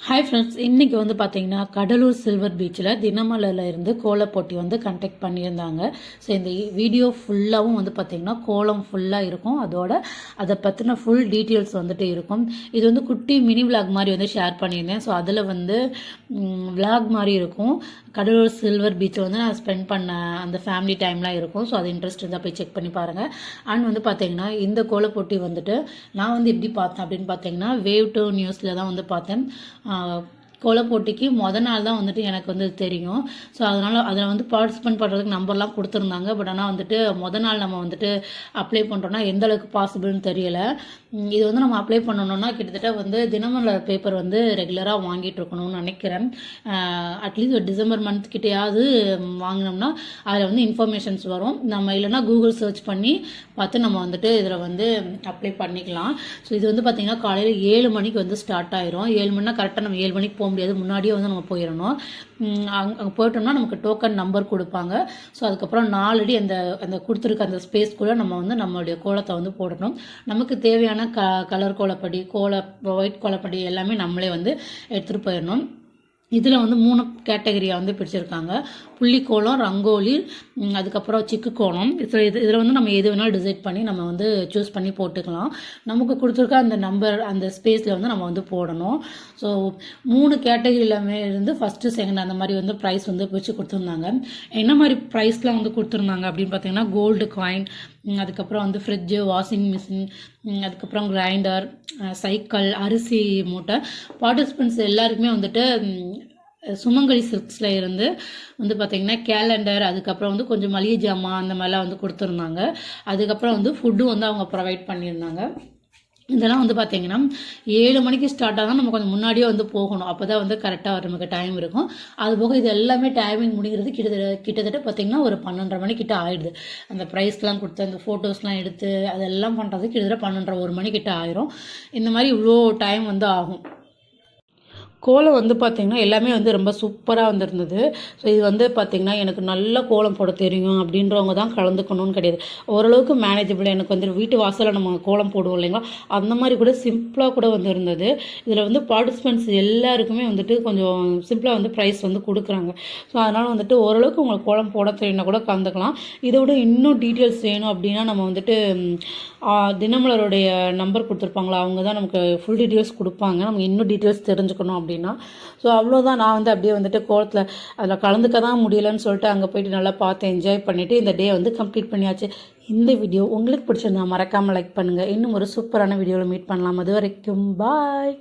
Hi friends, இன்றைக்கி வந்து பார்த்தீங்கன்னா கடலூர் சில்வர் பீச்சில் தினமலரில் இருந்து கோலப் போட்டி வந்து கண்டக்ட் பண்ணியிருந்தாங்க. ஸோ இந்த வீடியோ ஃபுல்லாகவும் வந்து பார்த்திங்கன்னா கோலம் ஃபுல்லாக இருக்கும். அதை பற்றின ஃபுல் டீட்டெயில்ஸ் வந்துட்டு இருக்கும். இது வந்து குட்டி மினி விளாக் மாதிரி வந்து ஷேர் பண்ணியிருந்தேன். ஸோ அதில் வந்து விளாக் மாதிரி இருக்கும். கடலூர் சில்வர் பீச்சை வந்து நான் ஸ்பெண்ட் பண்ண அந்த ஃபேமிலி டைம்லாம் இருக்கும். ஸோ அது இன்ட்ரெஸ்ட் இருந்தால் போய் செக் பண்ணி பாருங்கள். அண்ட் வந்து பார்த்திங்கன்னா இந்த கோலப் போட்டி வந்துட்டு நான் வந்து எப்படி பார்த்தேன் அப்படின்னு பார்த்தீங்கன்னா வேவ் 2 நியூஸில் தான் வந்து பார்த்தேன். கோலப் போட்டிக்கு நாள் தான் வந்துட்டு எனக்கு வந்து தெரியும். ஸோ அதனால் அதில் வந்து பார்ட்டிசிபேட் பண்ணுறதுக்கு நம்பர்லாம் கொடுத்துருந்தாங்க. பட் ஆனால் வந்துட்டு நாள் நம்ம வந்துட்டு அப்ளை பண்ணுறோன்னா எந்த அளவுக்கு பாசிபிள்னு தெரியலை. இது வந்து நம்ம அப்ளை பண்ணணுன்னா கிட்டத்தட்ட வந்து தினமலர் பேப்பர் வந்து ரெகுலராக வாங்கிட்டு இருக்கணும்னு நினைக்கிறேன். அட்லீஸ்ட் ஒரு டிசம்பர் மந்த் கிட்டையாவது வாங்கினோம்னா அதில் வந்து இன்ஃபர்மேஷன்ஸ் வரும். நம்ம இல்லைனா கூகுள் சர்ச் பண்ணி பார்த்து நம்ம வந்துட்டு இதில் வந்து அப்ளை பண்ணிக்கலாம். ஸோ இது வந்து பார்த்திங்கன்னா காலையில் 7 மணிக்கு வந்து ஸ்டார்ட் ஆயிரும். 7 மணினா கரெக்டாக நம்ம 7 மணிக்கு போக முடியாது, முன்னாடியே வந்து நம்ம போயிடணும். அங்கே போயிட்டோம்னா நமக்கு டோக்கன் நம்பர் கொடுப்பாங்க. ஸோ அதுக்கப்புறம் 4 அடி அந்த கொடுத்துருக்க அந்த ஸ்பேஸ்க்குள்ளே நம்ம வந்து நம்மளுடைய கோலத்தை வந்து போடணும். நமக்கு தேவையான கலர் கோலப்படி, ஒயிட் கோலப்படி எல்லாமே நம்மளே வந்து எடுத்துகிட்டு போயிடணும். இதில் வந்து 3 கேட்டகரியாக வந்து பிடிச்சிருக்காங்க. புள்ளிக்கோலம், ரங்கோலி, அதுக்கப்புறம் சிக்கு கோலம். இதில் வந்து நம்ம எது வேணாலும் டிசைட் பண்ணி நம்ம வந்து சூஸ் பண்ணி போட்டுக்கலாம். நமக்கு கொடுத்துருக்க அந்த நம்பர் அந்த ஸ்பேஸில் வந்து நம்ம வந்து போடணும். ஸோ 3 கேட்டகரியிலுமே இருந்து ஃபஸ்ட்டு செகண்ட் அந்த மாதிரி வந்து ப்ரைஸ் வந்து வச்சு கொடுத்துருந்தாங்க. என்ன மாதிரி ப்ரைஸ்லாம் வந்து கொடுத்துருந்தாங்க அப்படின்னு பார்த்தீங்கன்னா கோல்டு காயின், அதுக்கப்புறம் வந்து ஃப்ரிட்ஜு, வாஷிங் மிஷின், அதுக்கப்புறம் கிரைண்டர், சைக்கிள், அரிசி மூட்டை. பார்ட்டிசிபெண்ட்ஸ் எல்லாருக்குமே வந்துட்டு சுமங்கலி சில்க்ஸில் இருந்து வந்து பார்த்திங்கன்னா கேலண்டர், அதுக்கப்புறம் வந்து கொஞ்சம் மளிகை ஜாமான் அந்த மாதிரிலாம் வந்து கொடுத்துருந்தாங்க. அதுக்கப்புறம் வந்து ஃபுட்டும் வந்து அவங்க ப்ரொவைட் பண்ணியிருந்தாங்க. இதெல்லாம் வந்து பார்த்திங்கன்னா 7 மணிக்கு ஸ்டார்ட் ஆகும். நம்ம கொஞ்சம் முன்னாடியே வந்து போகணும். அப்போ தான் வந்து கரெக்டாக நமக்கு டைம் இருக்கும். அதுபோக இது எல்லாமே டைமிங் முடிகிறது கிட்டத்தட்ட பார்த்திங்கன்னா ஒரு 12:30 மணிக்கிட்ட ஆயிடுது. அந்த ப்ரைஸ்லாம் கொடுத்து அந்த ஃபோட்டோஸ்லாம் எடுத்து அதெல்லாம் பண்ணுறதுக்கு கிட்டத்தட்ட 12:30 1 மணிக்கிட்ட ஆயிரும். இந்த மாதிரி இவ்வளோ டைம் வந்து ஆகும். கோலம் வந்து பார்த்திங்கன்னா எல்லாமே வந்து ரொம்ப சூப்பராக வந்துருந்தது. ஸோ இது வந்து பார்த்திங்கன்னா எனக்கு நல்ல கோலம் போட தெரியும் அப்படின்றவங்க தான் கலந்துக்கணும்னு கிடையாது. ஓரளவுக்கு மேனேஜபிள். எனக்கு வந்து வீட்டு வாசலில் நம்ம கோலம் போடுவோம் இல்லைங்களா, அந்த மாதிரி கூட சிம்பிளாக கூட வந்து இருந்தது. இதில் வந்து பார்ட்டிசிபெண்ட்ஸ் எல்லாருக்குமே வந்துட்டு கொஞ்சம் சிம்பிளாக வந்து ப்ரைஸ் வந்து கொடுக்குறாங்க. ஸோ அதனால் வந்துட்டு ஓரளவுக்கு உங்களுக்கு கோலம் போட தெரியும்னா கூட கலந்துக்கலாம். இதை விட இன்னும் டீட்டெயில்ஸ் வேணும் அப்படின்னா நம்ம வந்துட்டு தினமலருடைய நம்பர் கொடுத்துருப்பாங்களா, அவங்க தான் நமக்கு ஃபுல் டீட்டெயில்ஸ் கொடுப்பாங்க. நம்ம இன்னும் டீட்டெயில்ஸ் தெரிஞ்சுக்கணும் அப்படின்னா. ஸோ அவ்வளோதான். நான் வந்து அப்படியே வந்துட்டு கோலத்தில் அதில் கலந்துக்க தான் முடியலன்னு சொல்லிட்டு அங்கே போயிட்டு நல்லா பார்த்து என்ஜாய் பண்ணிவிட்டு இந்த டே வந்து கம்ப்ளீட் பண்ணியாச்சு. இந்த வீடியோ உங்களுக்கு பிடிச்சிருந்தா மறக்காமல் லைக் பண்ணுங்கள். இன்னும் ஒரு சூப்பரான வீடியோவில் மீட் பண்ணலாம். அது வரைக்கும் பாய்.